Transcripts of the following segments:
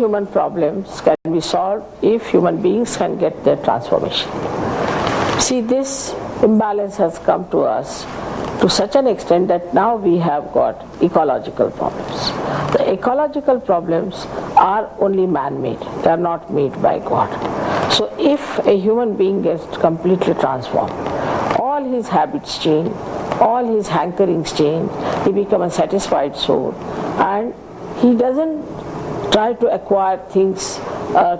human problems can be solved if human beings can get their transformation. See, this imbalance has come to us to such an extent that now we have got ecological problems. The ecological problems are only man-made, they are not made by God. So if a human being gets completely transformed, all his habits change, all his hankerings change, he becomes a satisfied soul, and he doesn't try to acquire things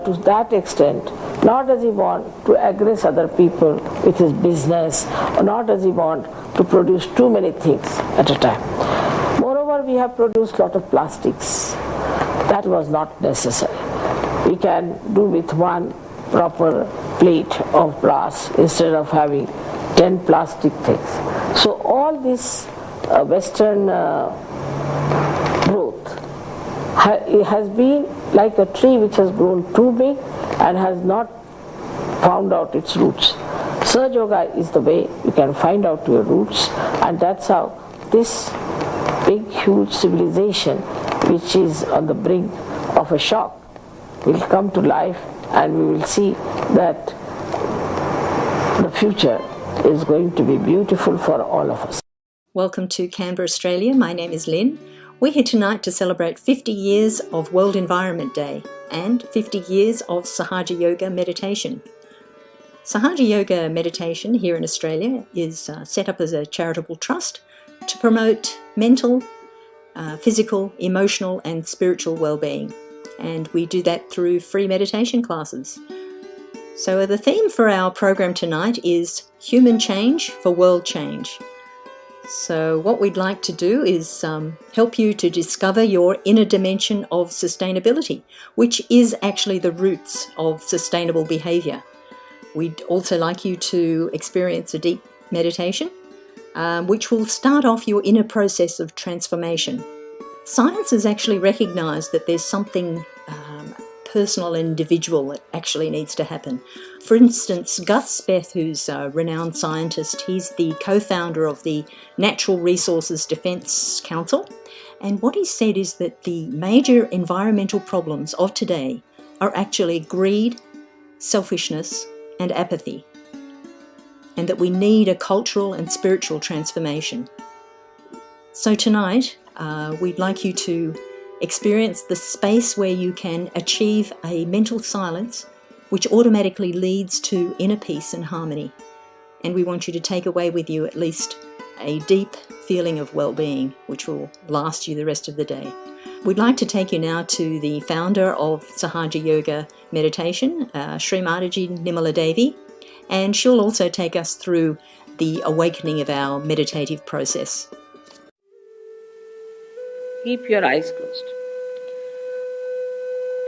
to that extent, nor does he want to aggress other people with his business, nor does he want to produce too many things at a time. Moreover, we have produced a lot of plastics. That was not necessary. We can do with one proper plate of glass instead of having 10 plastic things. So all this Western growth has been like a tree which has grown too big and has not found out its roots. Sahaja Yoga is the way you can find out your roots, and that's how this big huge civilization which is on the brink of a shock will come to life, and we will see that the future is going to be beautiful for all of us. Welcome to Canberra, Australia. My name is Lynn. We're here tonight to celebrate 50 years of World Environment Day and 50 years of Sahaja Yoga meditation. Sahaja Yoga meditation here in Australia is set up as a charitable trust to promote mental, physical, emotional and spiritual well-being. And we do that through free meditation classes. So the theme for our program tonight is Human Change for World Change. So what we'd like to do is help you to discover your inner dimension of sustainability, which is actually the roots of sustainable behaviour. We'd also like you to experience a deep meditation, which will start off your inner process of transformation. Science has actually recognised that there's something personal and individual that actually needs to happen. For instance, Gus Speth, who's a renowned scientist, he's the co-founder of the Natural Resources Defence Council, and what he said is that the major environmental problems of today are actually greed, selfishness and apathy, and that we need a cultural and spiritual transformation. So tonight we'd like you to experience the space where you can achieve a mental silence which automatically leads to inner peace and harmony. And we want you to take away with you at least a deep feeling of well-being which will last you the rest of the day. We'd like to take you now to the founder of Sahaja Yoga meditation, Sri Mataji Nimala Devi, and she'll also take us through the awakening of our meditative process. Keep your eyes closed.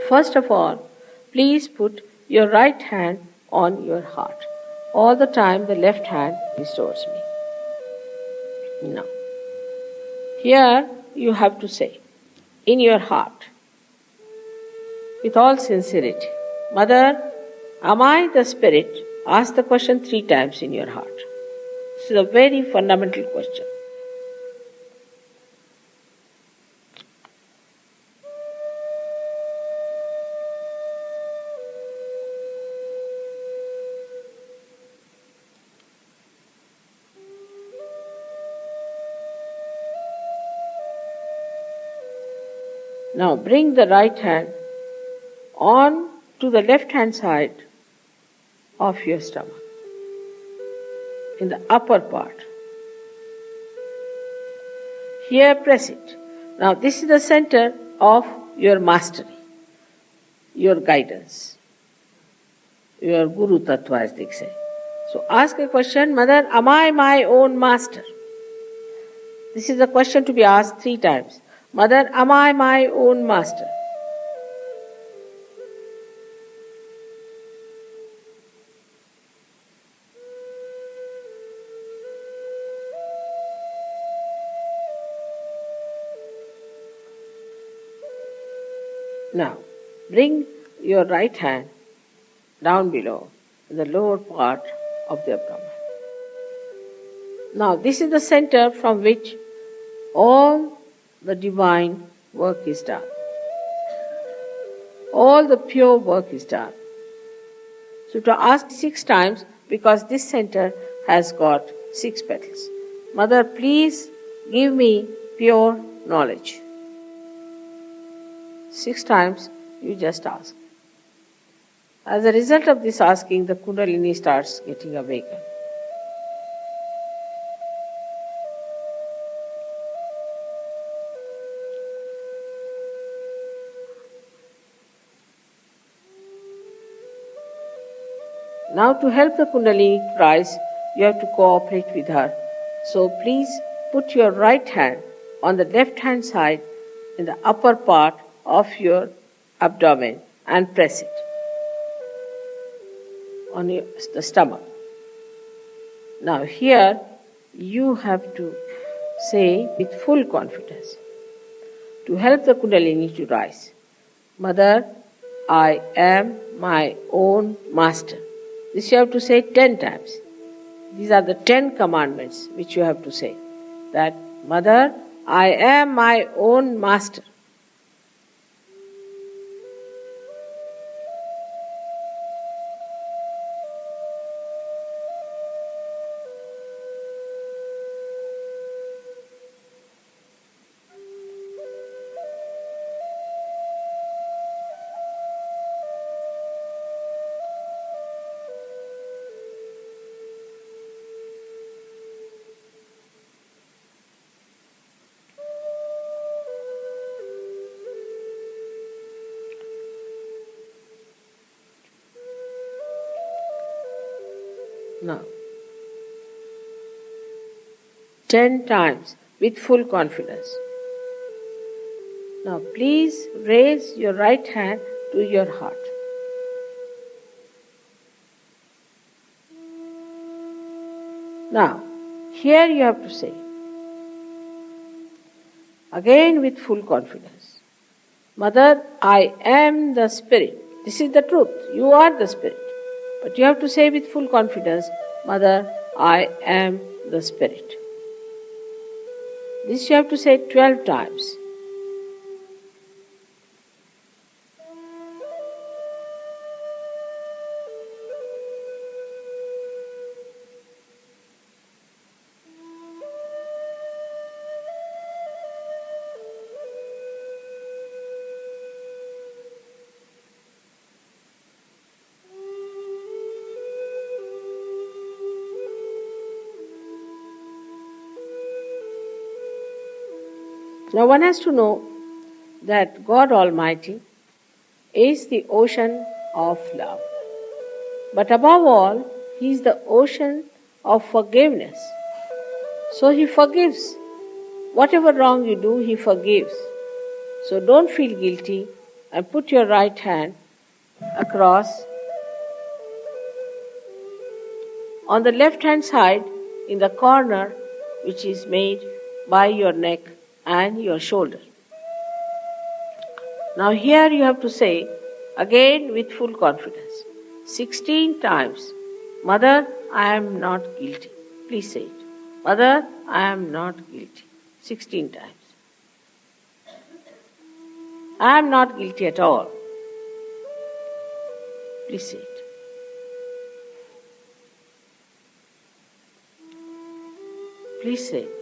First of all, please put your right hand on your heart. All the time the left hand is towards me. Now, here you have to say, in your heart, with all sincerity, Mother, am I the spirit? Ask the question 3 times in your heart. This is a very fundamental question. Now bring the right hand on to the left hand side of your stomach, in the upper part. Here press it. Now this is the center of your mastery, your guidance, your Guru Tattva as they say. So ask a question, Mother, am I my own master? This is a question to be asked 3 times. Mother, am I my own master? Now, bring your right hand down below, in the lower part of the abdomen. Now, this is the center from which all the divine work is done. all the pure work is done. So to ask 6 times, because this center has got 6 petals. Mother, please give me pure knowledge. 6 times you just ask. As a result of this asking, the Kundalini starts getting awakened. Now to help the Kundalini rise, you have to cooperate with her. So please put your right hand on the left hand side in the upper part of your abdomen and press it on the stomach. Now here you have to say with full confidence to help the Kundalini to rise, Mother, I am my own master. This you have to say 10 times. These are the 10 commandments which you have to say. That, Mother, I am my own master. Now, 10 times with full confidence. Now, please raise your right hand to your heart. Now, here you have to say, again with full confidence, Mother, I am the Spirit. This is the truth. You are the Spirit. But you have to say with full confidence, Mother, I am the Spirit. This you have to say 12 times. Now one has to know that God Almighty is the ocean of love. But above all, He is the ocean of forgiveness. So He forgives. Whatever wrong you do, He forgives. So don't feel guilty and put your right hand across on the left hand side in the corner which is made by your neck and your shoulder. Now here you have to say, again with full confidence, 16 times, Mother, I am not guilty. Please say it. Mother, I am not guilty. 16 times. I am not guilty at all. Please say it. Please say it.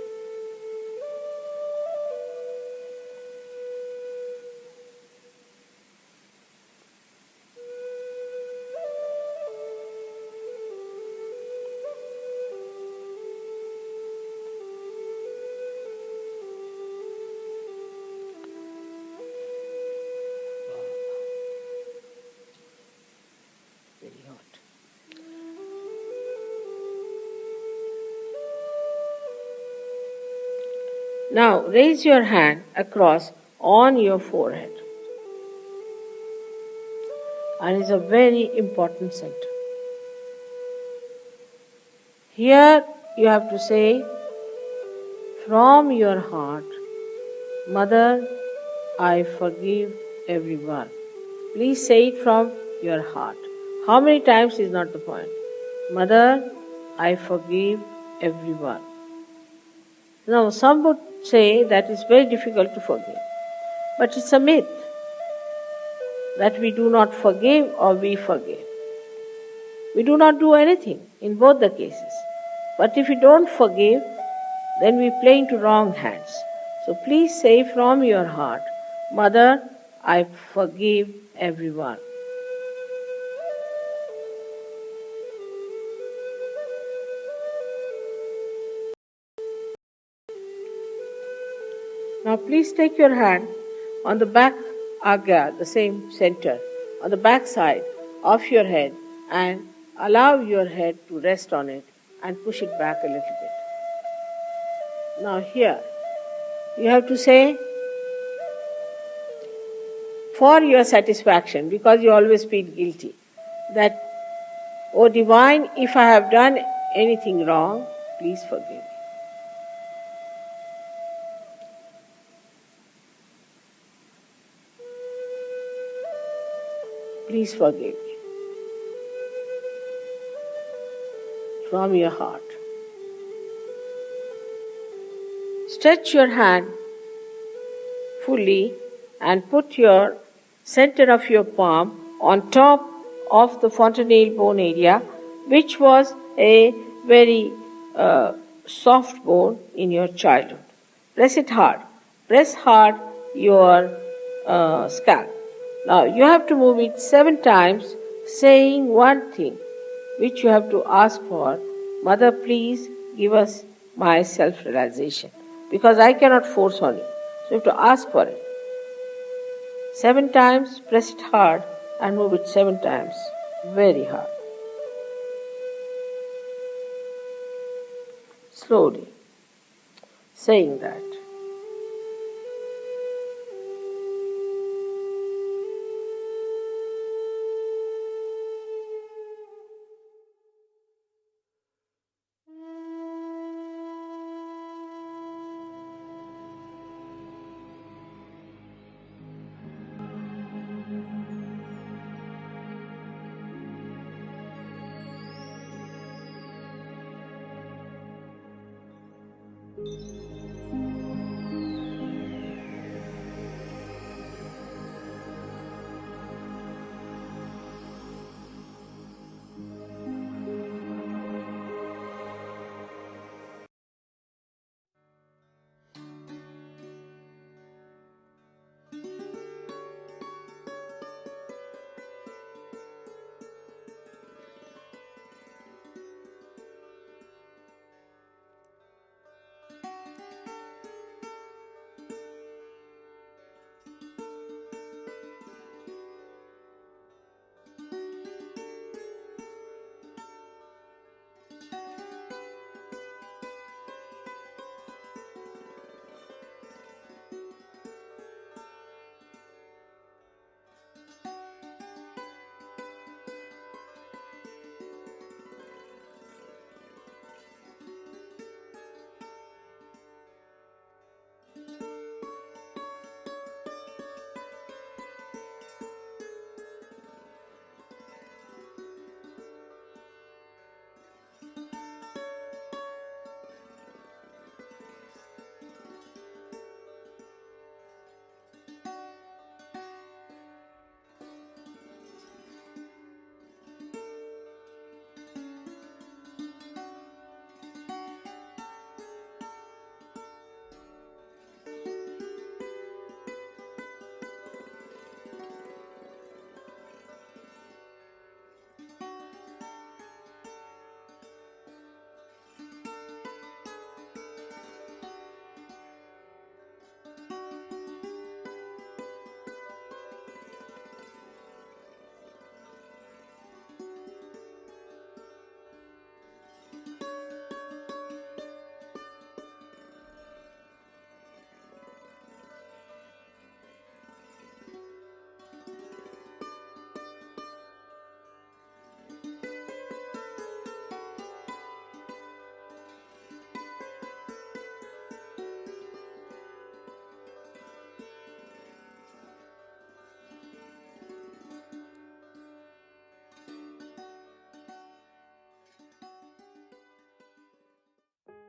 Now raise your hand across on your forehead. And it's a very important center. Here you have to say from your heart, Mother, I forgive everyone. Please say it from your heart. How many times is not the point. Mother, I forgive everyone. Now some would say that it's very difficult to forgive. But it's a myth. that we do not forgive or we forgive. We do not do anything in both the cases. But if we don't forgive, then we play into wrong hands. So please say from your heart, Mother, I forgive everyone. Now please take your hand on the back agya, the same center, on the back side of your head, and allow your head to rest on it and push it back a little bit. Now here, you have to say, for your satisfaction, because you always feel guilty, that, O Divine, if I have done anything wrong, please forgive me. Please forgive me. From your heart. Stretch your hand fully and put your center of your palm on top of the fontanelle bone area, which was a very soft bone in your childhood. Press it hard. Press hard your scalp. Now you have to move it 7 times, saying one thing which you have to ask for. Mother, please give us my self-realization, because I cannot force on you. So you have to ask for it. 7 times, press it hard and move it 7 times, very hard. Slowly, saying that.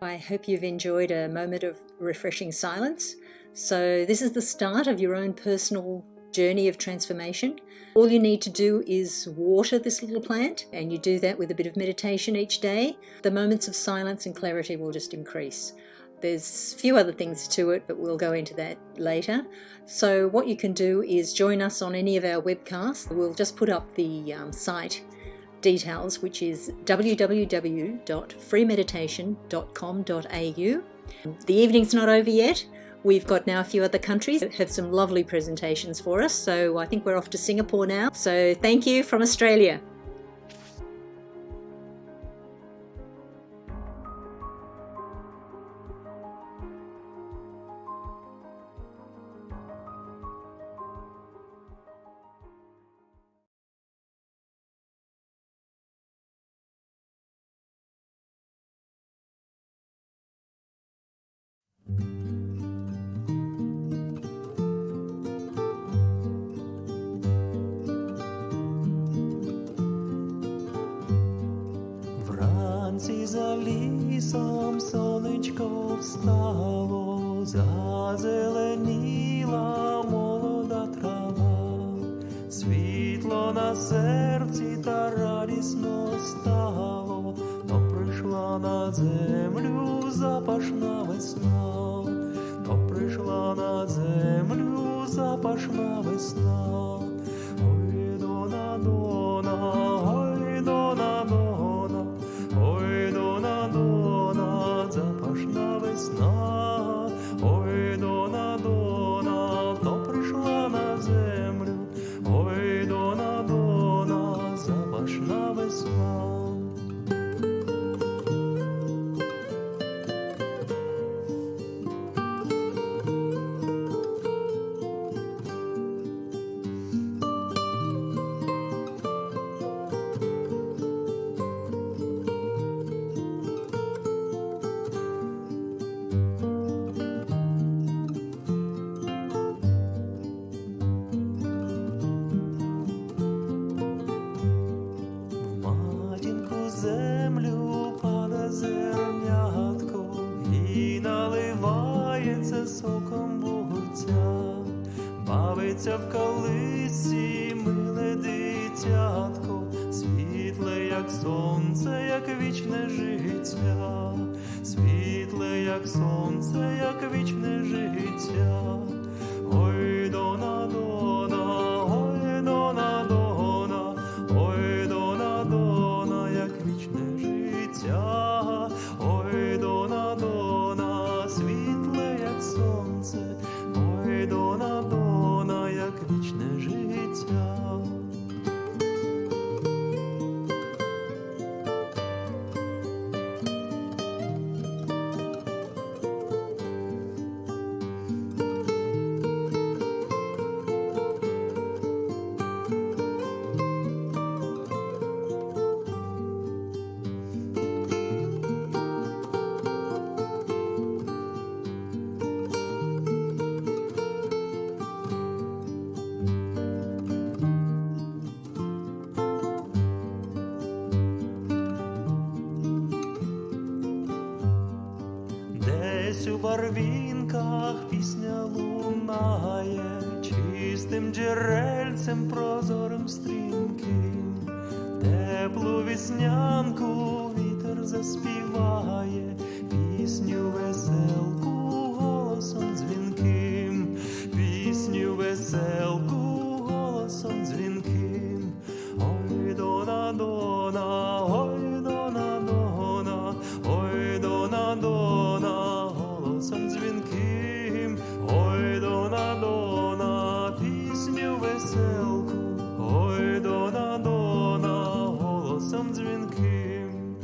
I hope you've enjoyed a moment of refreshing silence. So this is the start of your own personal journey of transformation. All you need to do is water this little plant, and you do that with a bit of meditation each day. The moments of silence and clarity will just increase. There's a few other things to it, but we'll go into that later. So what you can do is join us on any of our webcasts. We'll just put up the site details, which is www.freemeditation.com.au. The evening's not over yet. We've got now a few other countries that have some lovely presentations for us. So I think we're off to Singapore now. So thank you from Australia. Вранці за лісом сонечко встало, зазеленіла молода трава, світло на серці та радісно стало, то прийшла на землю запашна весна, то прийшла на землю запашна весна. Ой, дона, дона, ой, дона, дона, ой, дона, дона, запашна весна, ой, дона, дона, то прийшла на землю, ой, дона, дона, запашна весна. Соком бугурця, бавиться в калисі миле дитятко, світле, як сонце, як вічне життя, світле, як сонце, як вічне життя. Ой, дона, дона, ой, дона, дона, ой, дона, дона, як вічне життя, ой, дона, дона, світле, як сонце, ой, дона, дона, як вічне життя. Десь у барвінках пісня лунає, чистим джерельцем прозорим стрімким, теплу віснянку вітер заспіває, пісню веселку голосом дзвінким, пісню веселку голосом дзвінким. Ой, дона, дона, ой, дона, дона, ой, дона, дона, голосом дзвінким, ой, дона, дона, пісню веселку, ой, дона, дона, голосом дзвінким.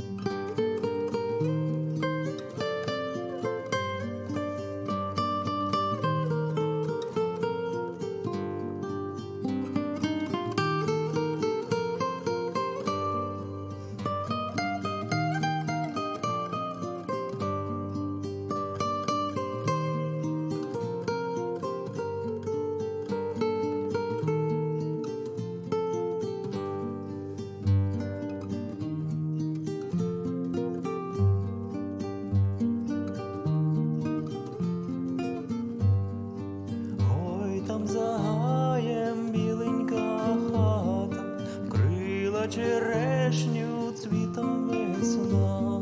черешню цвітом весна.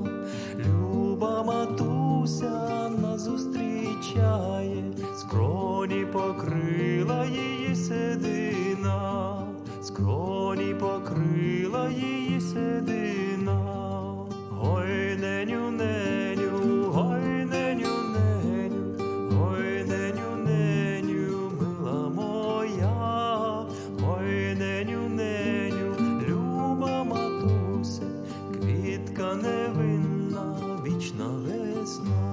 Люба матуся нас зустрічає, скроні покрила її седина, скроні покрила її седина. Ой, неню, неню, ой, неню, неню, ой, неню, неню, мила моя, ой, неню, неню, люба матуся, квітка невинна, вічна весна.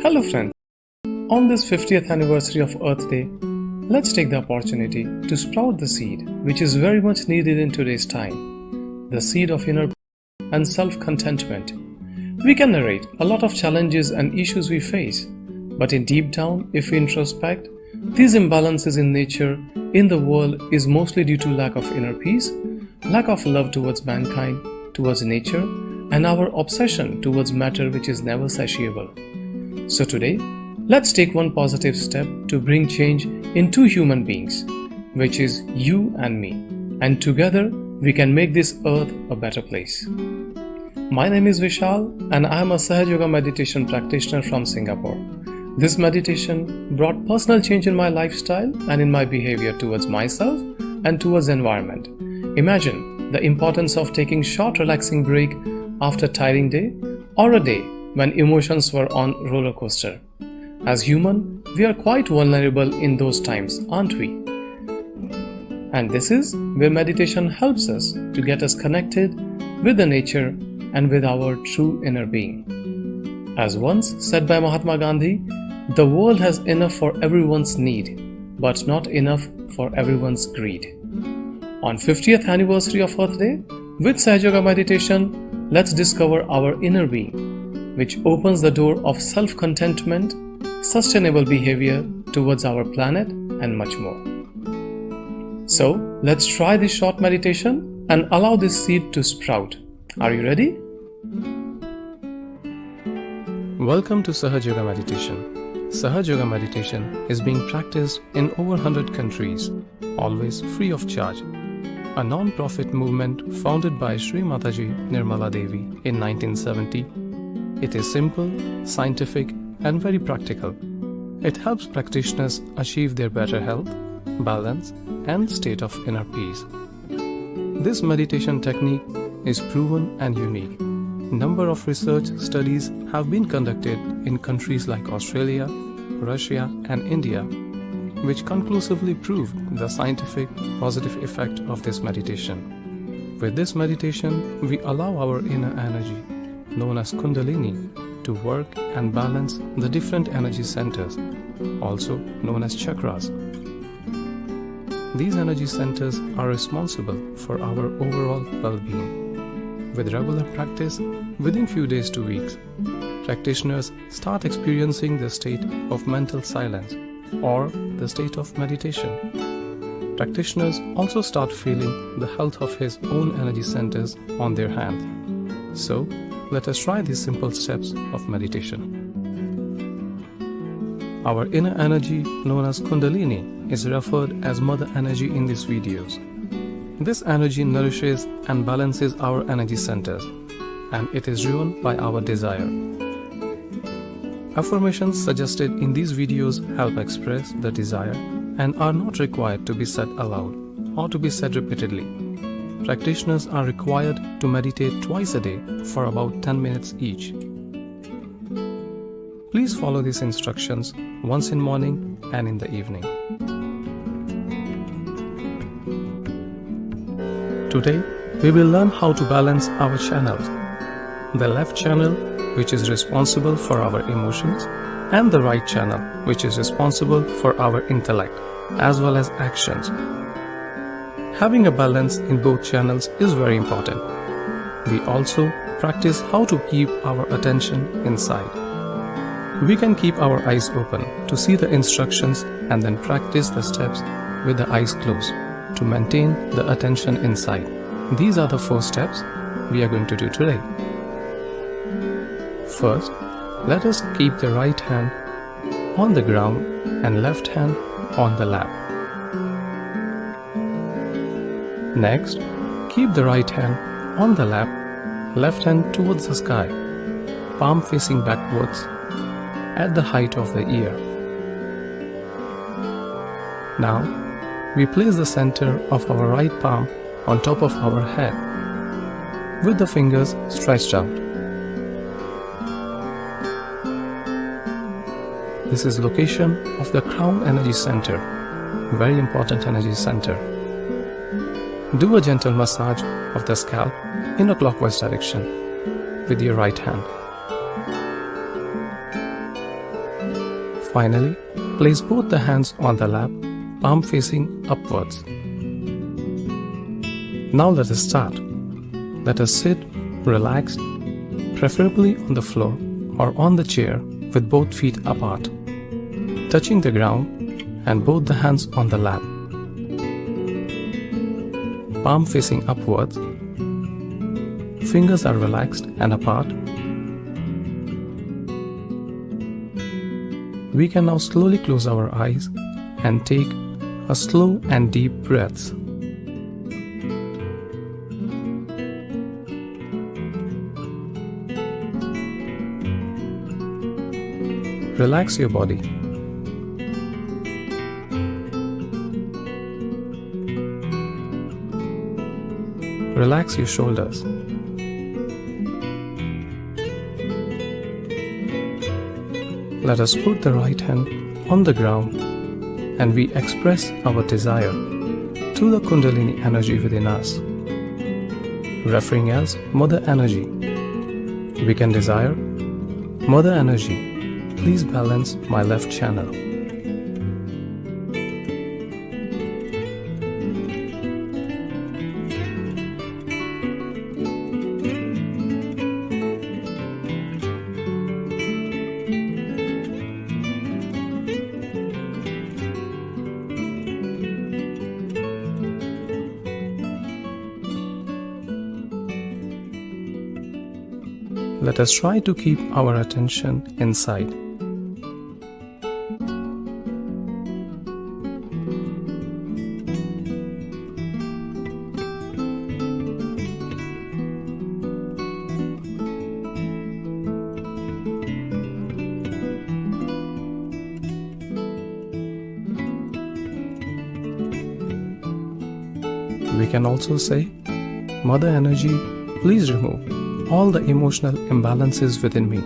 Hello friends, on this 50th anniversary of Earth Day, let's take the opportunity to sprout the seed which is very much needed in today's time, the seed of inner peace and self-contentment. We can narrate a lot of challenges and issues we face, but in deep down, if we introspect, these imbalances in nature, in the world is mostly due to lack of inner peace, lack of love towards mankind, towards nature, and our obsession towards matter which is never satiable. So today, let's take one positive step to bring change in two human beings, which is you and me, and together we can make this earth a better place. My name is Vishal and I am a Sahaja Yoga meditation practitioner from Singapore. This meditation brought personal change in my lifestyle and in my behavior towards myself and towards environment. Imagine the importance of taking short relaxing break after a tiring day or a day when emotions were on roller coaster. As human, we are quite vulnerable in those times, aren't we? And this is where meditation helps us to get us connected with the nature and with our true inner being. As once said by Mahatma Gandhi, the world has enough for everyone's need, but not enough for everyone's greed. On 50th anniversary of Earth Day, with Sahaja Yoga meditation, let's discover our inner being, which opens the door of self-contentment, sustainable behavior towards our planet, and much more. So, let's try this short meditation and allow this seed to sprout. Are you ready? Welcome to Sahaja Yoga meditation. Sahaja Yoga meditation is being practiced in over 100 countries, always free of charge. A non-profit movement founded by Sri Mataji Nirmala Devi in 1970. It is simple, scientific, and very practical. It helps practitioners achieve their better health, balance, and state of inner peace. This meditation technique is proven and unique. Number of research studies have been conducted in countries like Australia, Russia, and India, which conclusively proved the scientific positive effect of this meditation. With this meditation, we allow our inner energy, known as Kundalini, to work and balance the different energy centers, also known as chakras. These energy centers are responsible for our overall well-being. With regular practice, within few days to weeks, practitioners start experiencing the state of mental silence or the state of meditation. Practitioners also start feeling the health of his own energy centers on their hand. So, let us try these simple steps of meditation. Our inner energy, known as Kundalini, is referred as Mother Energy in these videos. This energy nourishes and balances our energy centers, and it is driven by our desire. Affirmations suggested in these videos help express the desire and are not required to be said aloud or to be said repeatedly. Practitioners are required to meditate twice a day for about 10 minutes each. Please follow these instructions once in morning and in the evening. Today, we will learn how to balance our channels. The left channel, which is responsible for our emotions, and the right channel, which is responsible for our intellect, as well as actions. Having a balance in both channels is very important. We also practice how to keep our attention inside. We can keep our eyes open to see the instructions and then practice the steps with the eyes closed to maintain the attention inside. These are the 4 steps we are going to do today. First, let us keep the right hand on the ground and left hand on the lap. Next, keep the right hand on the lap, left hand towards the sky, palm facing backwards at the height of the ear. Now, we place the center of our right palm on top of our head, with the fingers stretched out. This is location of the crown energy center, very important energy center. Do a gentle massage of the scalp in a clockwise direction with your right hand. Finally, place both the hands on the lap, palm facing upwards. Now let us start. Let us sit relaxed, preferably on the floor or on the chair with both feet apart, touching the ground and both the hands on the lap. Palm facing upwards, fingers are relaxed and apart. We can now slowly close our eyes and take a slow and deep breath. Relax your body. Relax your shoulders. Let us put the right hand on the ground and we express our desire to the Kundalini energy within us, referring as Mother Energy. We can desire, Mother Energy, please balance my left channel. Let us try to keep our attention inside. We can also say, Mother Energy, please remove all the emotional imbalances within me.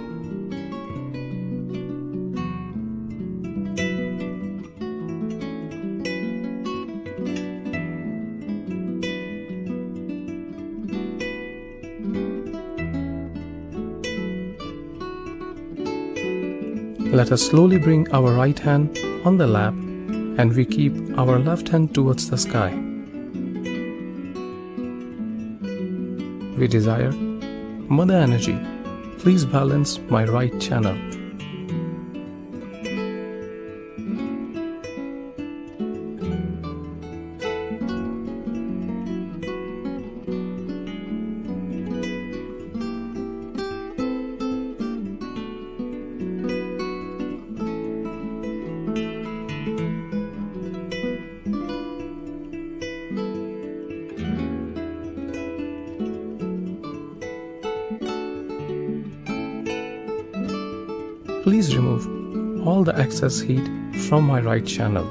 Let us slowly bring our right hand on the lap and we keep our left hand towards the sky. We desire, Mother Energy, please balance my right channel. please remove all the excess heat from my right channel.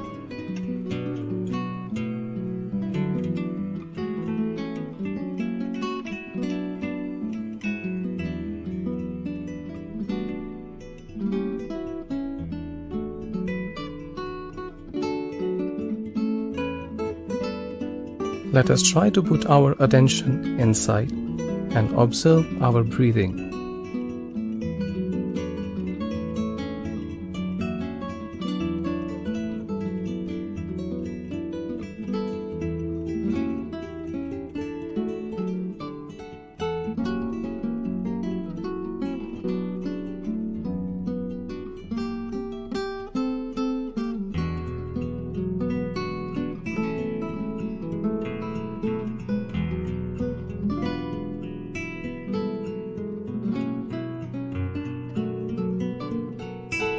Let us try to put our attention inside and observe our breathing.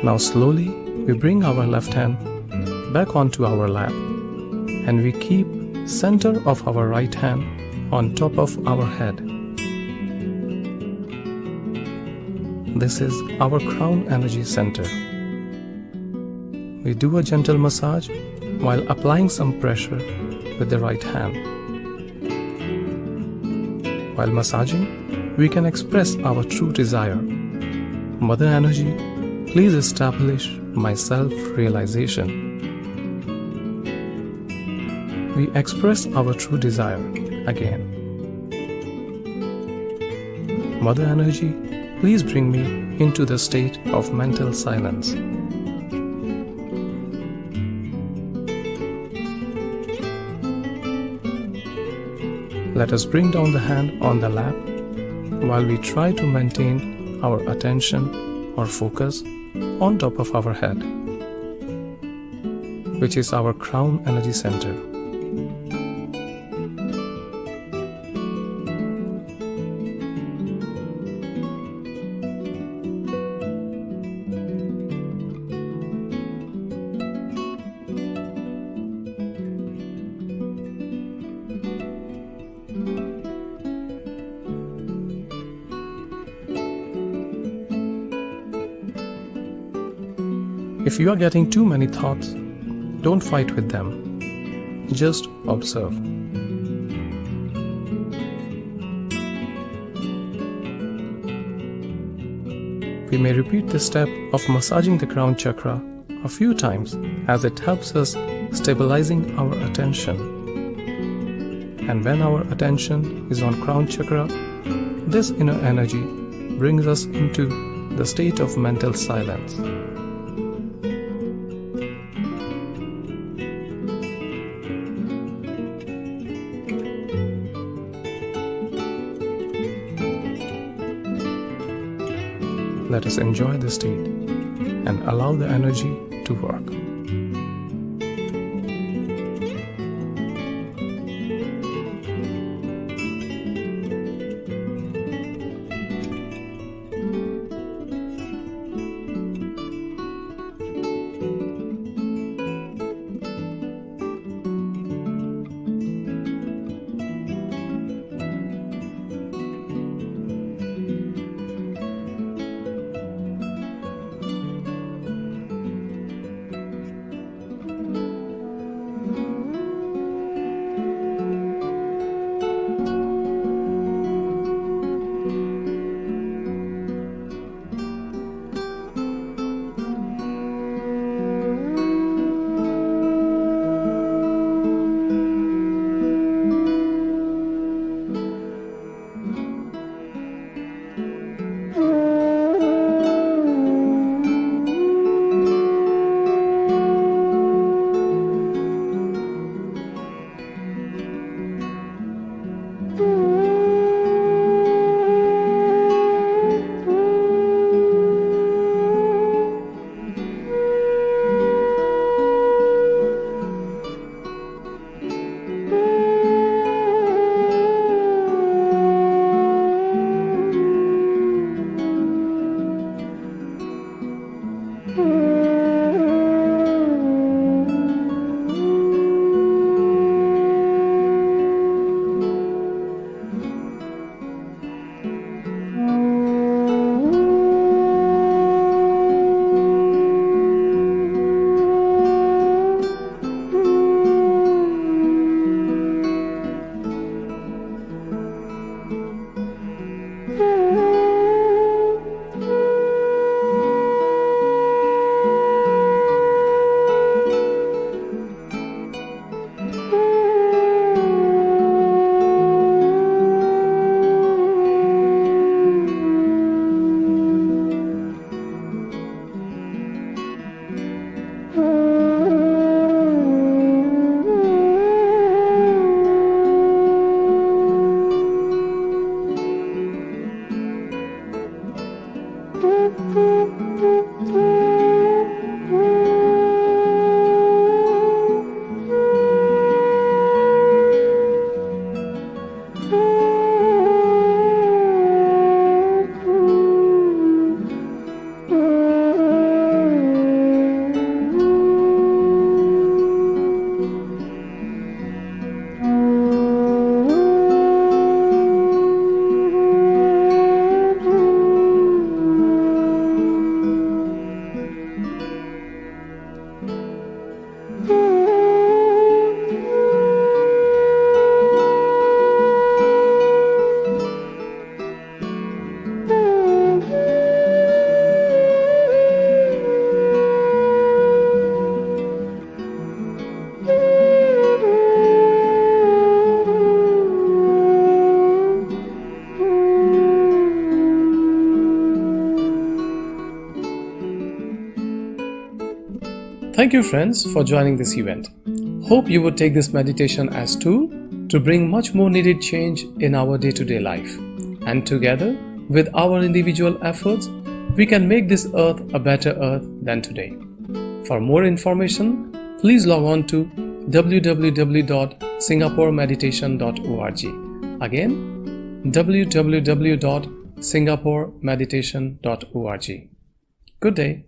Now slowly we bring our left hand back onto our lap and we keep center of our right hand on top of our head. This is our crown energy center. We do a gentle massage while applying some pressure with the right hand. While massaging, we can express our true desire. Mother Energy, please establish my self-realization. We express our true desire again. Mother Energy, please bring me into the state of mental silence. Let us bring down the hand on the lap while we try to maintain our attention or focus on top of our head, which is our crown energy center. If you are getting too many thoughts, don't fight with them. Just observe. We may repeat this step of massaging the crown chakra a few times as it helps us stabilizing our attention. And when our attention is on crown chakra, this inner energy brings us into the state of mental silence. Let us enjoy the state and allow the energy to work. Thank you, friends, for joining this event. Hope you would take this meditation as tool to bring much more needed change in our day-to-day life. And together, with our individual efforts, we can make this earth a better earth than today. For more information, please log on to www.singaporemeditation.org. Again, www.singaporemeditation.org. Good day.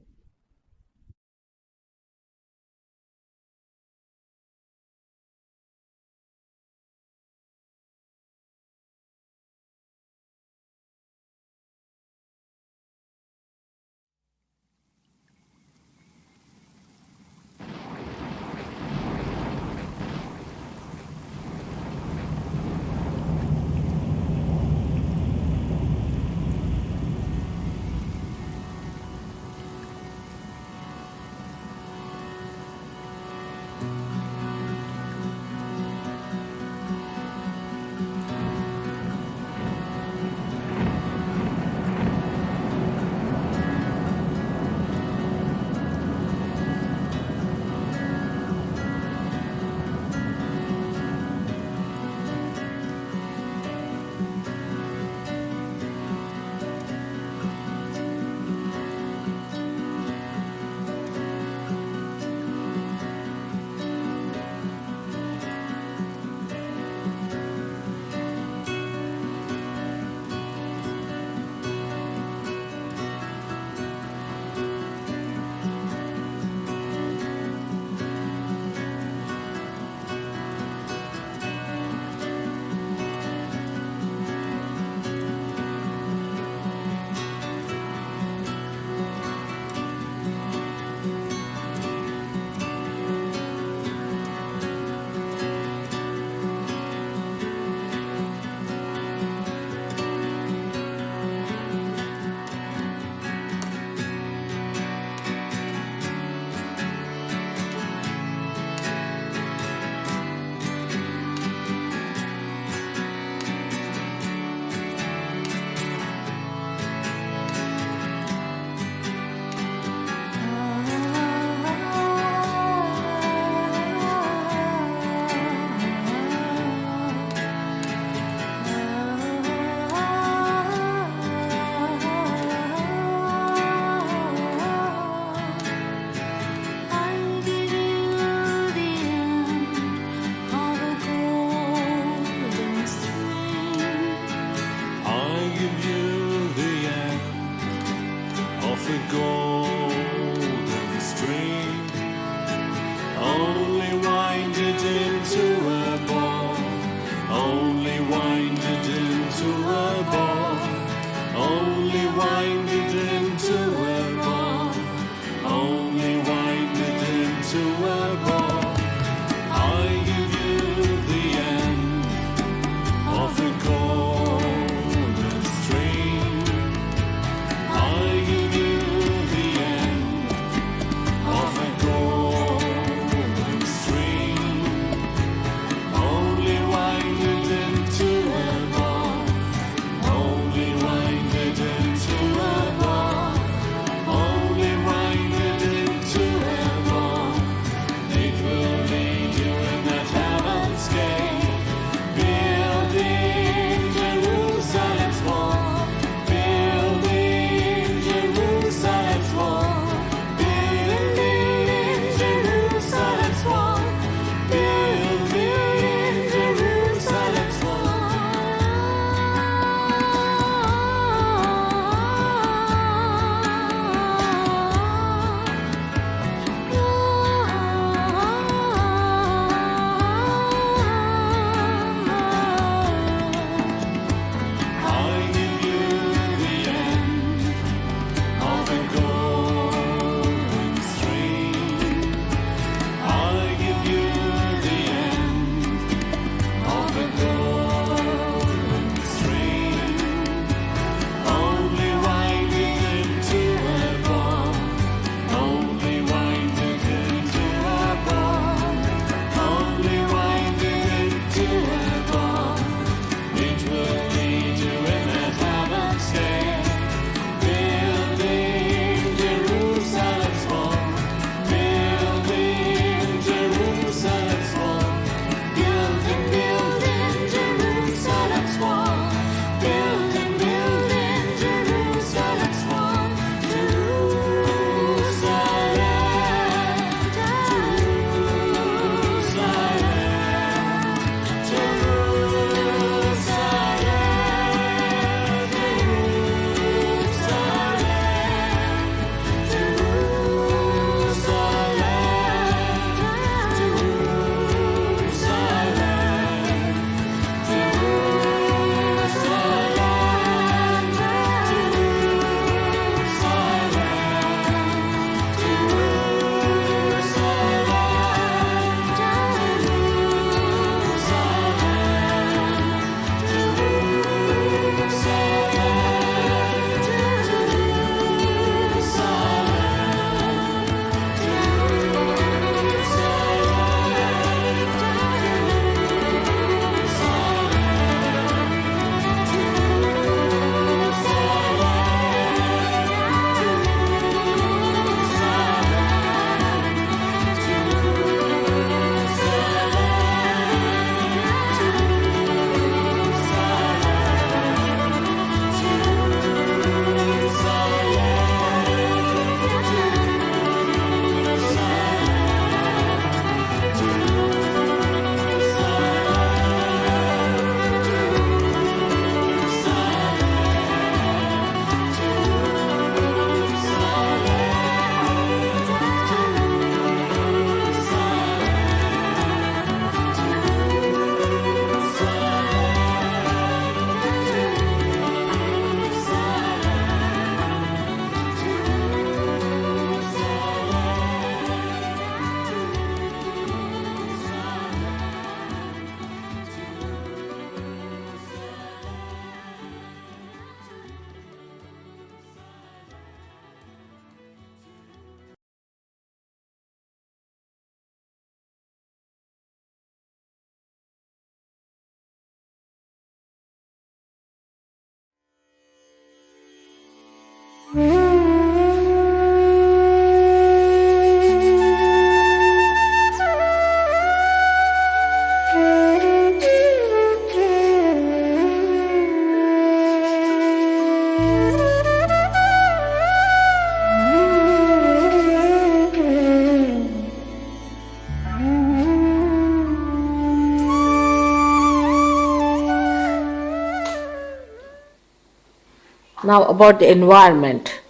Now about the environment.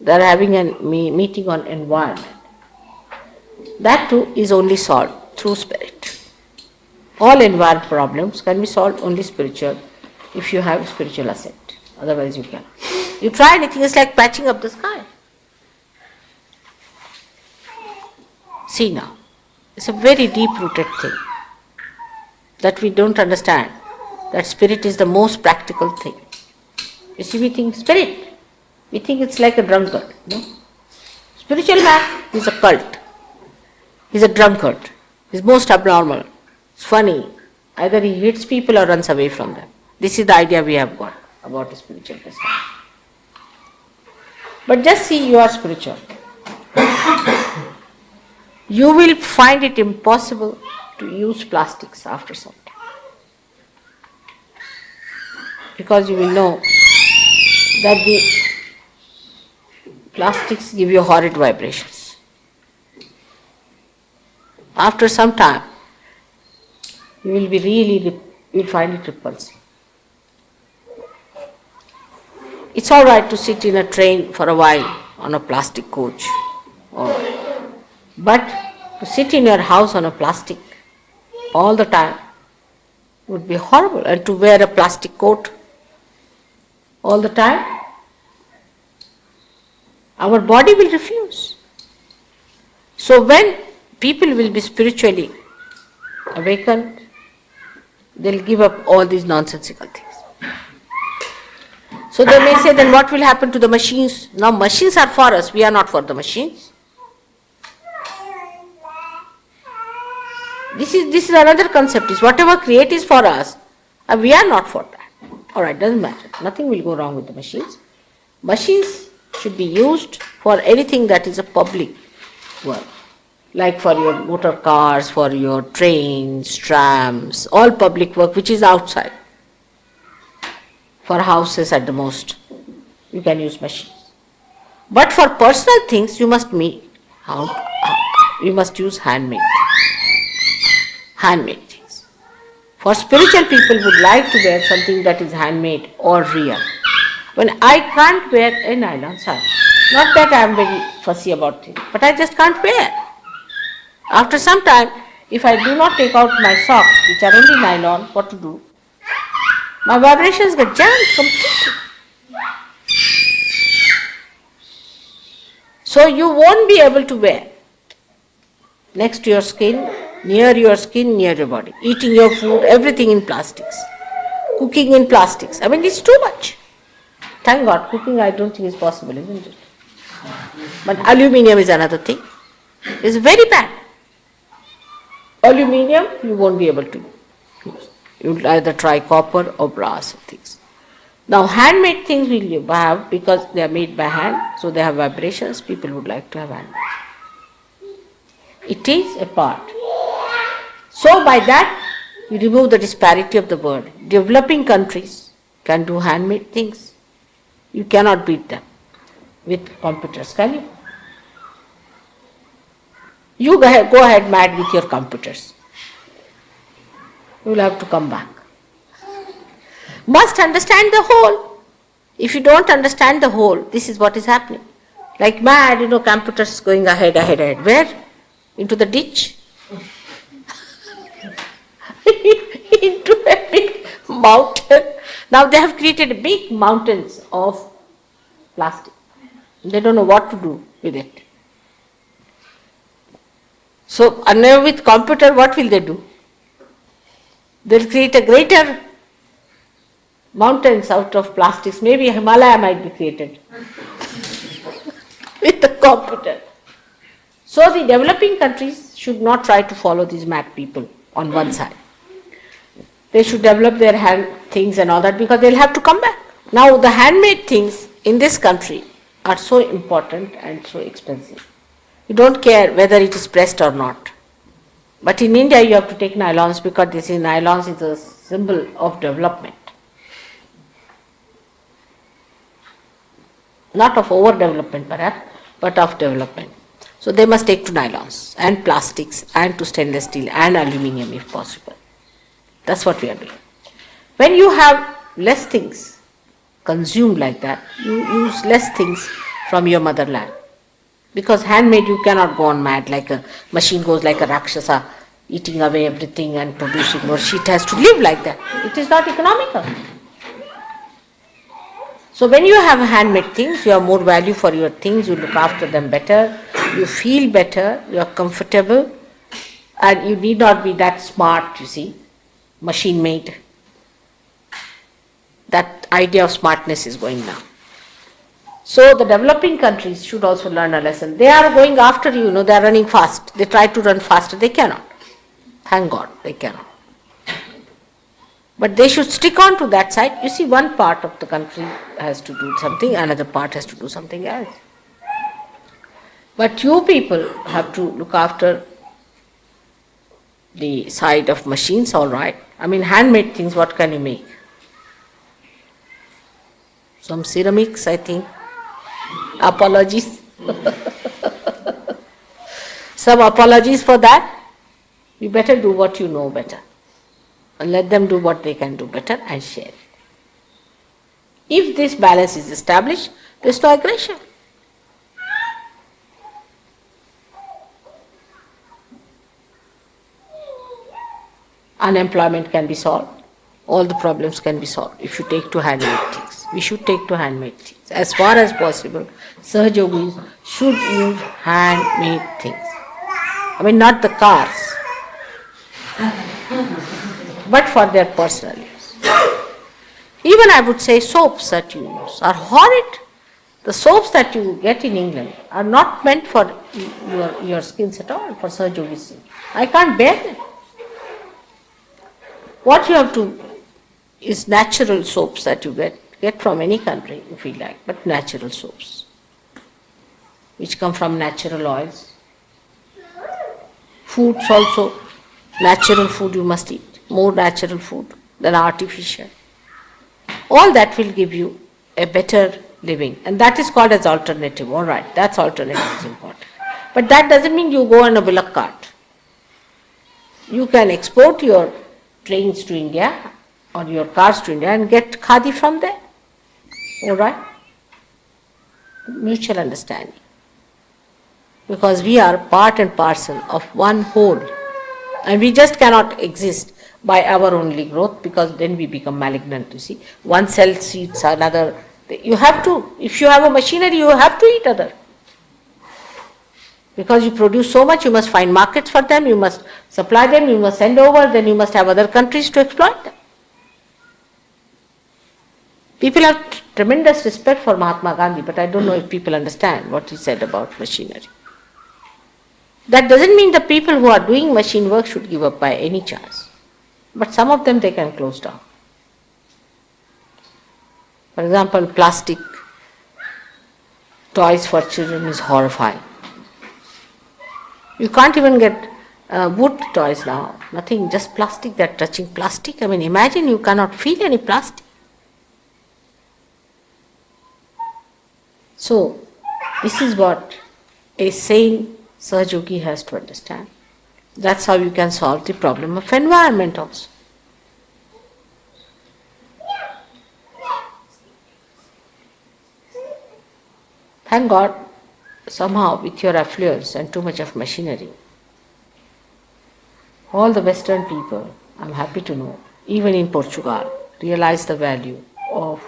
They are having a meeting on environment. That too is only solved through spirit. All environment problems can be solved only spiritual if you have spiritual ascent. Otherwise you cannot. You try anything, it's like patching up the sky. See now, it's a very deep-rooted thing that we don't understand, that spirit is the most practical thing. You see, we think spirit, we think it's like a drunkard. No? Spiritual man is a cult. He's a drunkard. He's most abnormal. It's funny. Either he hits people or runs away from them. This is the idea we have got about a spiritual person. But just see, you are spiritual. You will find it impossible to use plastics after some time. Because you will know that the plastics give you horrid vibrations. After some time, you will find it repulsive. It's all right to sit in a train for a while on a plastic coach, but to sit in your house on a plastic all the time would be horrible, and to wear a plastic coat all the time, our body will refuse. So when people will be spiritually awakened, they'll give up all these nonsensical things. So they may say, then what will happen to the machines? Now machines are for us, we are not for the machines. This is another concept, is whatever create is for us, we are not for that. Alright, doesn't matter. Nothing will go wrong with the machines. Machines should be used for anything that is a public work. Like for your motor cars, for your trains, trams, all public work which is outside. For houses at the most, you can use machines. But for personal things, you must use handmade things. For spiritual people would like to wear something that is handmade or real. When I can't wear a nylon sari, not that I am very fussy about it, but I just can't wear. After some time, if I do not take out my socks, which are only nylon, what to do? My vibrations get jammed completely. So you won't be able to wear next to your skin, near your body, eating your food, everything in plastics, cooking in plastics. I mean, it's too much. Thank God, cooking I don't think is possible, isn't it? But aluminium is another thing. It's very bad. Aluminium you won't be able to use. You'll either try copper or brass things. Now handmade things will you have because they are made by hand, so they have vibrations. People would like to have handmade. It is a part. So by that you remove the disparity of the world. Developing countries can do handmade things. You cannot beat them with computers, can you? You go ahead mad with your computers. You will have to come back. Must understand the whole. If you don't understand the whole, this is what is happening. Like mad, computers going ahead. Where? Into the ditch? Into a big mountain. Now they have created big mountains of plastic. They don't know what to do with it. So, now with computer, what will they do? They'll create a greater mountains out of plastics. Maybe Himalaya might be created with the computer. So the developing countries should not try to follow these mad people on one side. They should develop their hand things and all that because they'll have to come back. Now the handmade things in this country are so important and so expensive. You don't care whether it is pressed or not. But in India you have to take nylons because nylons is a symbol of development. Not of overdevelopment perhaps, but of development. So they must take to nylons and plastics and to stainless steel and aluminium if possible. That's what we are doing. When you have less things, consumed like that, you use less things from your motherland. Because handmade, you cannot go on mad like a machine goes like a Rakshasa, eating away everything and producing more. It has to live like that. It is not economical. So when you have handmade things, you have more value for your things, you look after them better, you feel better, you are comfortable, and you need not be that smart, you see, machine made. That idea of smartness is going now. So the developing countries should also learn a lesson. They are going after you, they are running fast. They try to run faster, they cannot. Thank God, they cannot. But they should stick on to that side. You see, one part of the country has to do something, another part has to do something else. But you people have to look after the side of machines, all right. I mean, handmade things, what can you make? Some ceramics, I think. Apologies. Some apologies for that. You better do what you know better. And let them do what they can do better and share. If this balance is established, there is no aggression. Unemployment can be solved. All the problems can be solved if you take to handmade things. We should take to handmade things. As far as possible, Sahaja Yogis should use handmade things. I mean, not the cars, but for their personal use. Even I would say soaps that you use are horrid. The soaps that you get in England are not meant for your skins at all, for Sahaja Yogis. I can't bear them. What you have to is natural soaps that you get from any country if you like, but natural soaps, which come from natural oils. Foods also, natural food you must eat, more natural food than artificial. All that will give you a better living, and that is called as alternative. All right, that's alternative is important. But that doesn't mean you go on a bullock cart. You can export your trains to India or your cars to India and get khadi from there. All right? Mutual understanding. Because we are part and parcel of one whole. And we just cannot exist by our only growth, because then we become malignant, you see. One cell eats another. You have to, if you have a machinery, you have to eat other. Because you produce so much, you must find markets for them, you must supply them, you must send over, then you must have other countries to exploit them. People have tremendous respect for Mahatma Gandhi, but I don't know if people understand what he said about machinery. That doesn't mean the people who are doing machine work should give up by any chance. But some of them they can close down. For example, plastic toys for children is horrifying. You can't even get wood toys now, nothing, just plastic, they're touching plastic. I mean, imagine you cannot feel any plastic. So, this is what a sane Sahaja Yogi has to understand. That's how you can solve the problem of environment also. Thank God, somehow with your affluence and too much of machinery, all the Western people, I'm happy to know, even in Portugal, realize the value of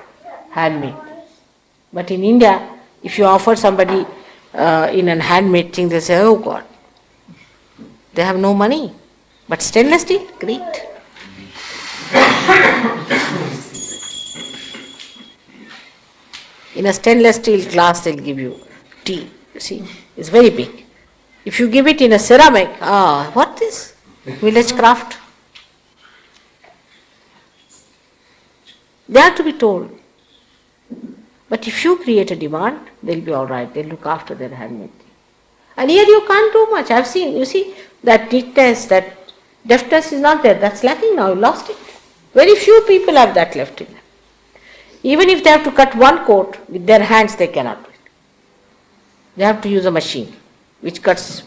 handmade. But in India, if you offer somebody in a handmade thing, they say, oh God, they have no money. But stainless steel, great. In a stainless steel glass, they'll give you tea. You see, it's very big. If you give it in a ceramic, what is village craft? They have to be told. But if you create a demand, they'll be all right. They'll look after their handmade thing. And here you can't do much. I've seen, you see, that neatness, that deftness is not there. That's lacking now. You lost it. Very few people have that left in them. Even if they have to cut one coat with their hands, they cannot do it. They have to use a machine which cuts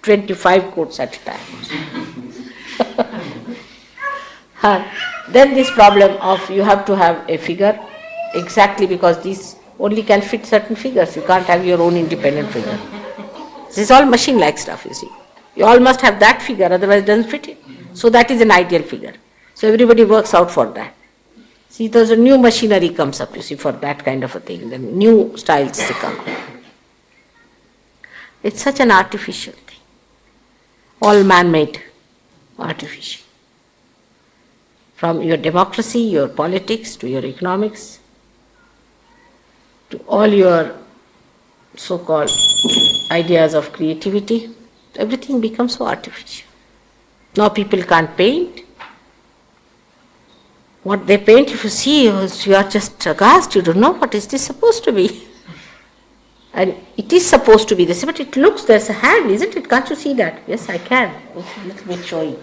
25 coats at a time. Then this problem of you have to have a figure exactly because these only can fit certain figures. You can't have your own independent figure. This is all machine-like stuff, you see. You all must have that figure, otherwise it doesn't fit it. So that is an ideal figure. So everybody works out for that. See, there's a new machinery comes up, you see, for that kind of a thing. The new styles they come up. It's such an artificial thing. All man-made, artificial. From your democracy, your politics, to your economics, to all your so-called ideas of creativity, everything becomes so artificial. Now people can't paint. What they paint, if you see, you are just aghast, you don't know what is this supposed to be. And it is supposed to be this, but it looks, there's a hand, isn't it? Can't you see that? Yes, I can. It's a little bit showy.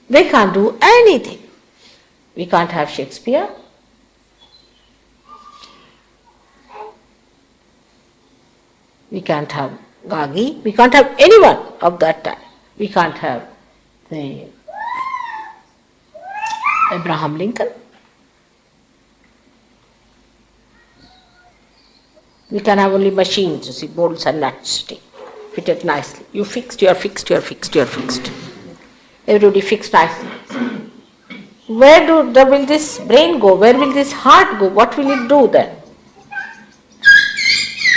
They can't do anything. We can't have Shakespeare. We can't have Gagi. We can't have anyone of that time. We can't have the Abraham Lincoln. We can have only machines, you see, bolts and nuts fitted nicely. You fixed, you are fixed, you are fixed, you are fixed. Everybody fixed nicely. Where will this brain go? Where will this heart go? What will it do then?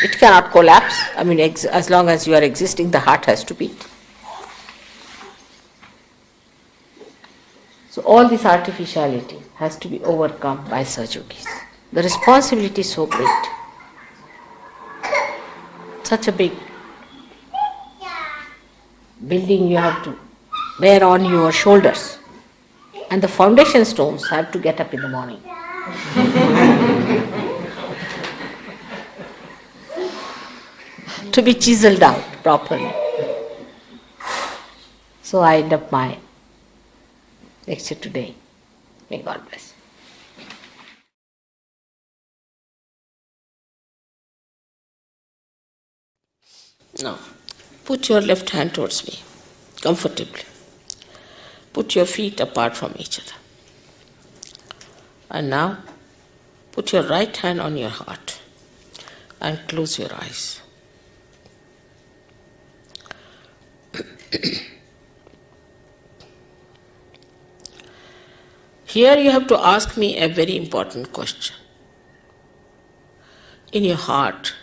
It cannot collapse. I mean, as long as you are existing, the heart has to beat. So all this artificiality has to be overcome by Sahaja Yogis. The responsibility is so great. Such a big building you have to bear on your shoulders. And the foundation stones have to get up in the morning. To be chiseled out properly. So I end up my lecture today. May God bless. Now, put your left hand towards me, comfortably. Put your feet apart from each other. And now, put your right hand on your heart and close your eyes. Here you have to ask me a very important question. In your heart,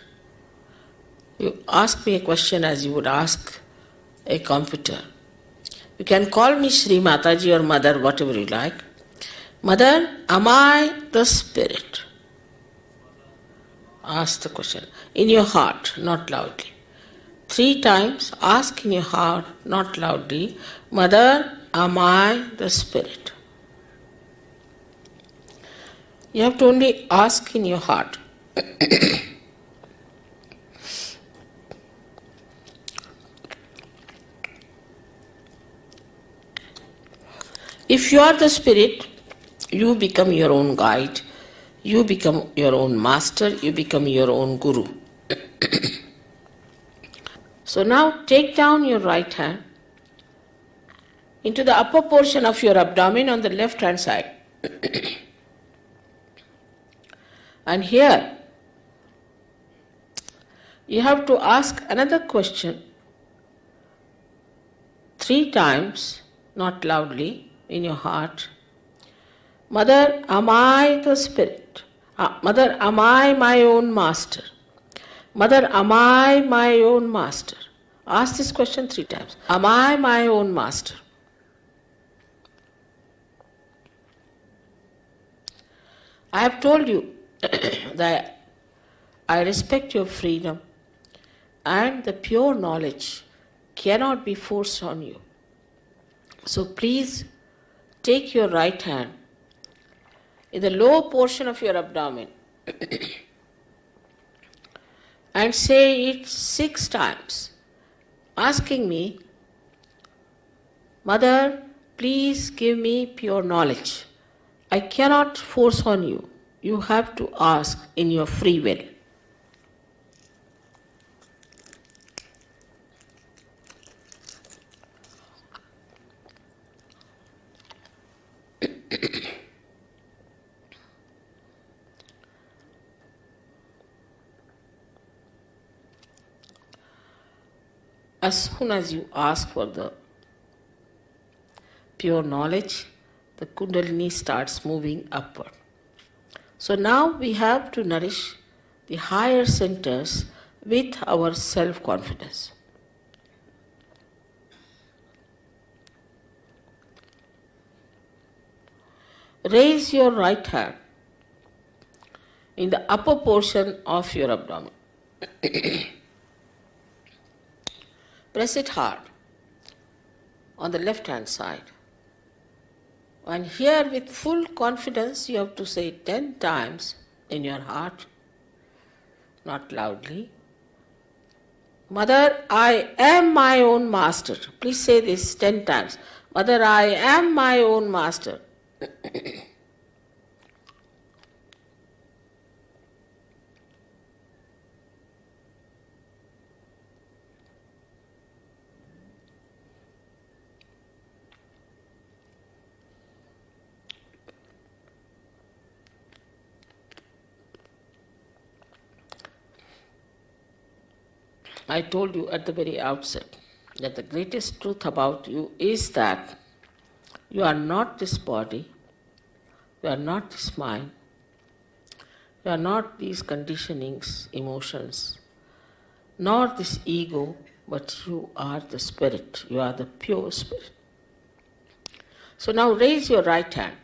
you ask me a question as you would ask a computer. You can call me Shri Mataji or Mother, whatever you like. Mother, am I the spirit? Ask the question. In your heart, not loudly. 3 times, ask in your heart, not loudly. Mother, am I the spirit? You have to only ask in your heart. If you are the spirit, you become your own guide, you become your own master, you become your own guru. So now take down your right hand into the upper portion of your abdomen on the left hand side. And here you have to ask another question 3 times, not loudly, in your heart. Mother, am I the spirit? Mother, am I my own master? Mother, am I my own master? Ask this question 3 times. Am I my own master? I have told you that I respect your freedom and the pure knowledge cannot be forced on you. So please take your right hand in the lower portion of your abdomen and say it 6 times, asking me, Mother, please give me pure knowledge. I cannot force on you. You have to ask in your free will. as soon as you ask for the pure knowledge, the Kundalini starts moving upward. So now we have to nourish the higher centers with our self-confidence. Raise your right hand in the upper portion of your abdomen. Press it hard on the left hand side. And here with full confidence you have to say 10 times in your heart, not loudly. Mother, I am my own master. Please say this 10 times. Mother, I am my own master. I told you at the very outset that the greatest truth about you is that you are not this body, you are not this mind, you are not these conditionings, emotions, nor this ego, but you are the spirit, you are the pure spirit. So now raise your right hand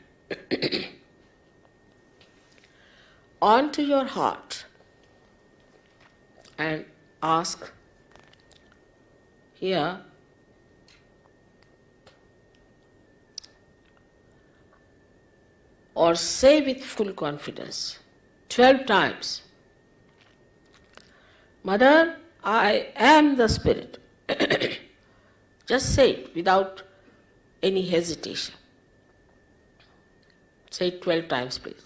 onto your heart and ask here, or say with full confidence 12 times, Mother, I am the spirit. Just say it without any hesitation. Say it 12 times, please.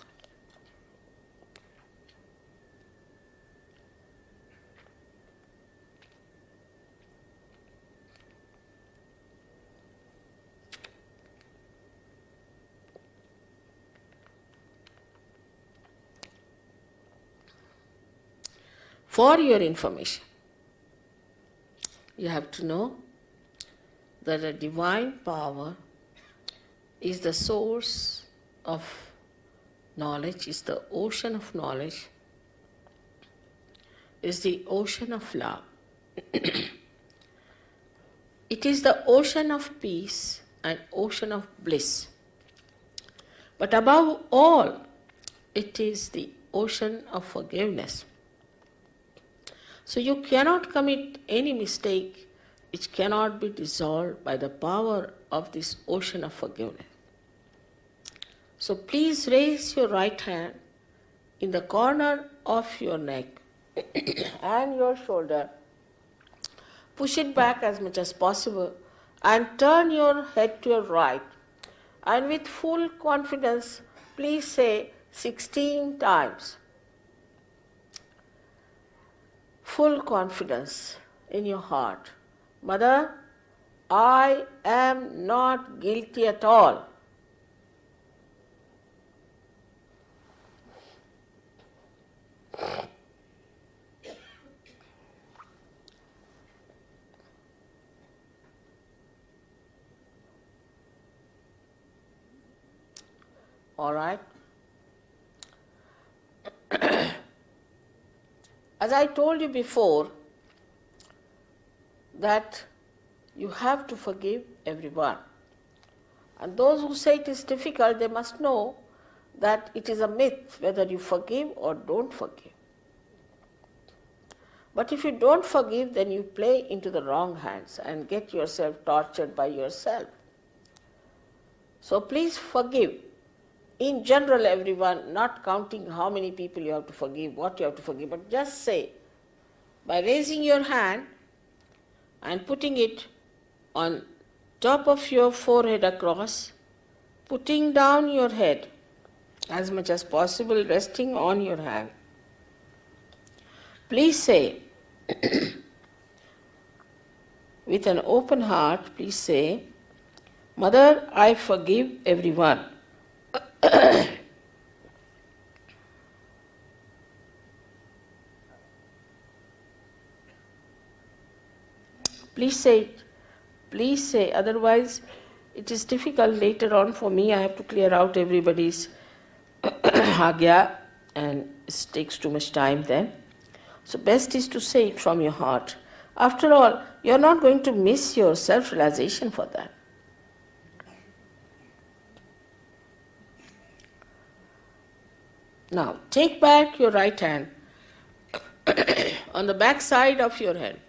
For your information, you have to know that a divine power is the source of knowledge, is the ocean of knowledge, is the ocean of love. It is the ocean of peace and ocean of bliss. But above all, it is the ocean of forgiveness. So you cannot commit any mistake which cannot be dissolved by the power of this ocean of forgiveness. So please raise your right hand in the corner of your neck and your shoulder. Push it back as much as possible and turn your head to your right. And with full confidence, please say 16 times. Full confidence in your heart. Mother, I am not guilty at all. All right? As I told you before, that you have to forgive everyone. And those who say it is difficult, they must know that it is a myth whether you forgive or don't forgive. But if you don't forgive, then you play into the wrong hands and get yourself tortured by yourself. So please forgive. In general, everyone, not counting how many people you have to forgive, what you have to forgive, but just say, by raising your hand and putting it on top of your forehead across, putting down your head as much as possible, resting on your hand. Please say, with an open heart, please say, Mother, I forgive everyone. Please say it. Please say, otherwise it is difficult later on for me. I have to clear out everybody's agya and it takes too much time then. So best is to say it from your heart. After all, you are not going to miss your self-realization for that. Now, take back your right hand on the back side of your head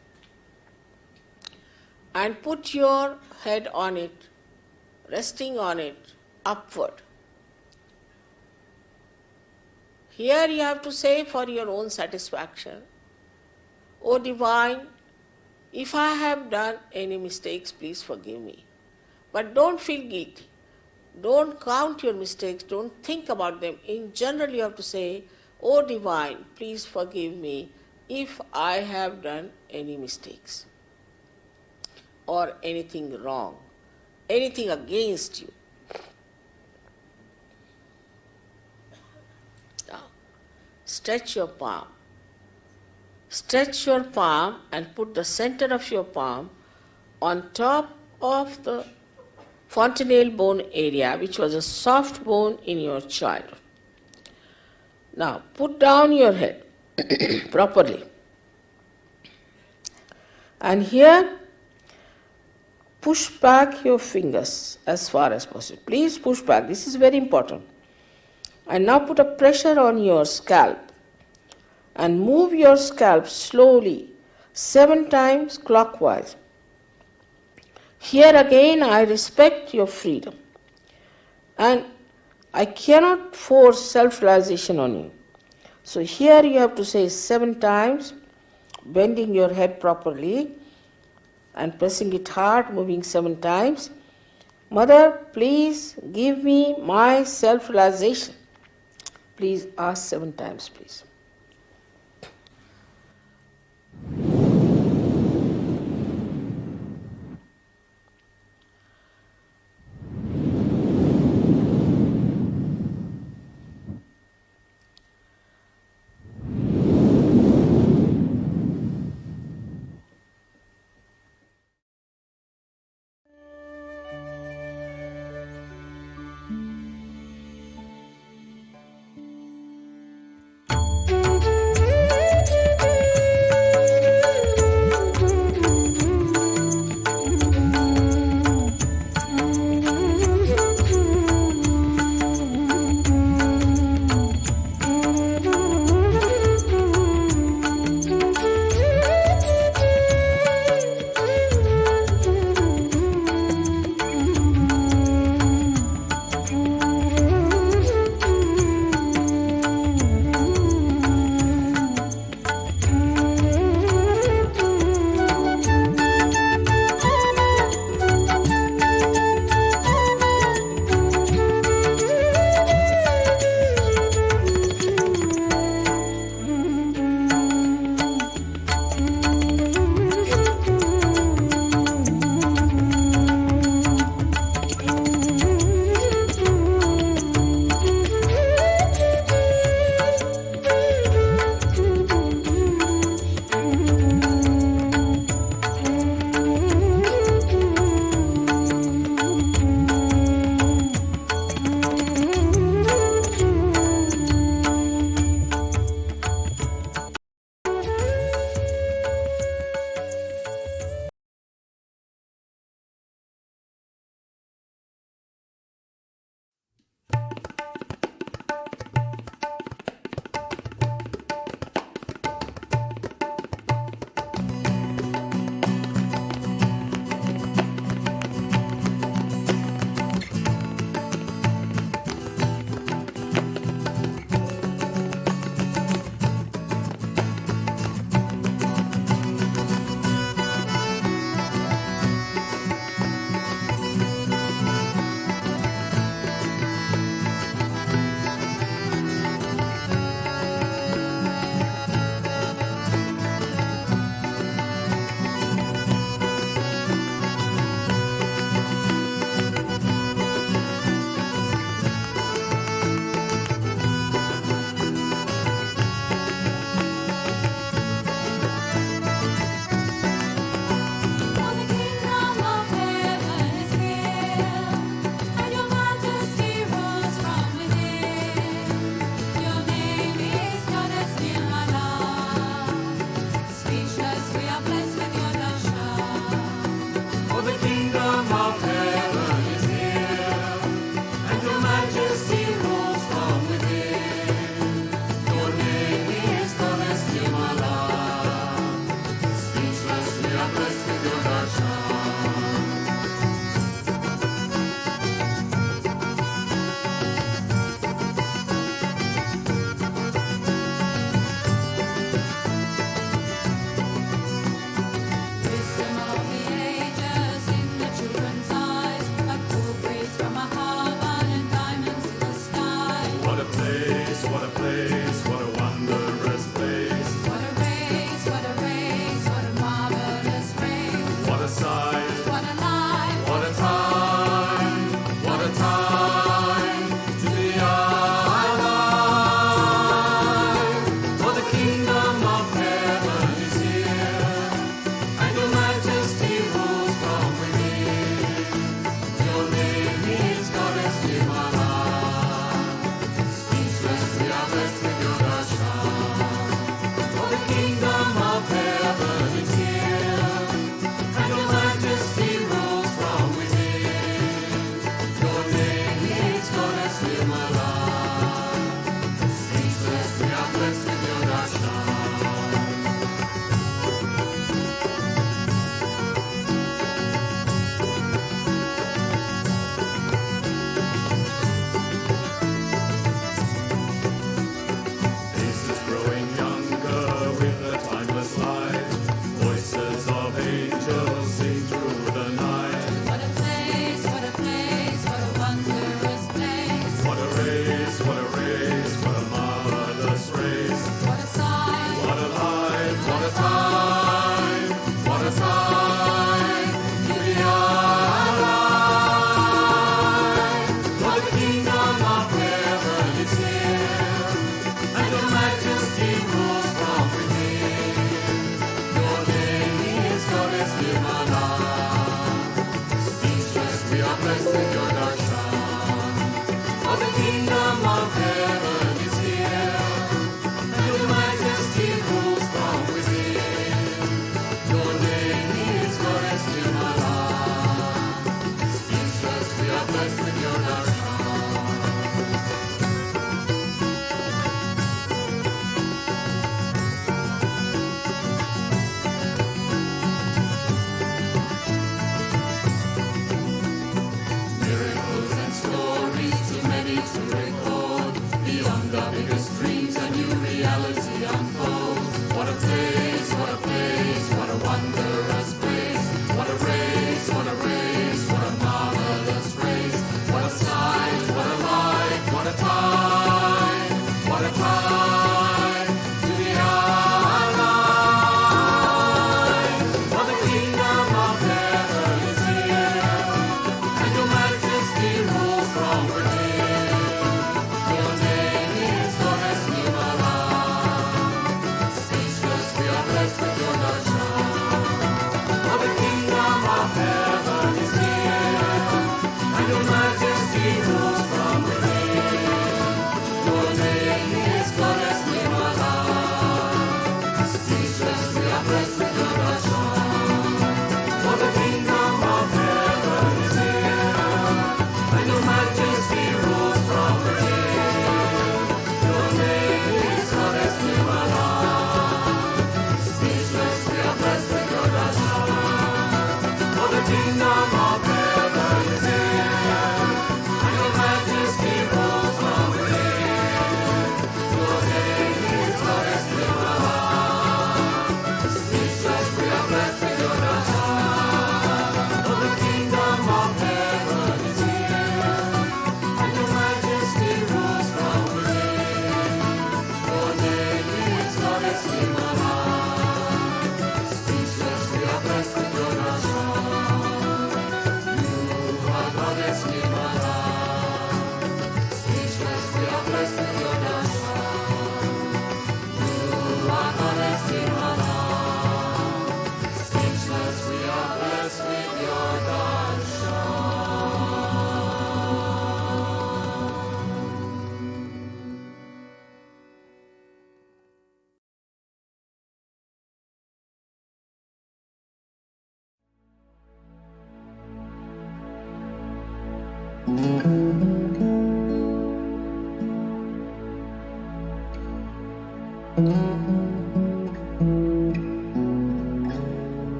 and put your head on it, resting on it, upward. Here you have to say for your own satisfaction, O Divine, if I have done any mistakes, please forgive me. But don't feel guilty. Don't count your mistakes, don't think about them. In general, you have to say, O Divine, please forgive me if I have done any mistakes or anything wrong, anything against you. Now, stretch your palm. Stretch your palm and put the center of your palm on top of the fontanelle bone area, which was a soft bone in your childhood. Now, put down your head properly. And here, push back your fingers as far as possible. Please push back. This is very important. And now put a pressure on your scalp and move your scalp slowly 7 times clockwise. Here again, I respect your freedom. And I cannot force self-realization on you. So here you have to say 7 times, bending your head properly and pressing it hard, moving 7 times. Mother, please give me my self-realization. Please ask 7 times, please.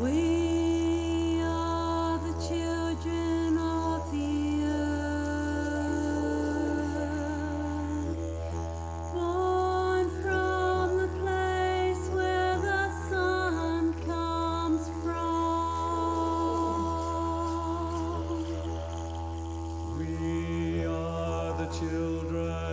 We are the children of the earth, born from the place where the sun comes from. We are the children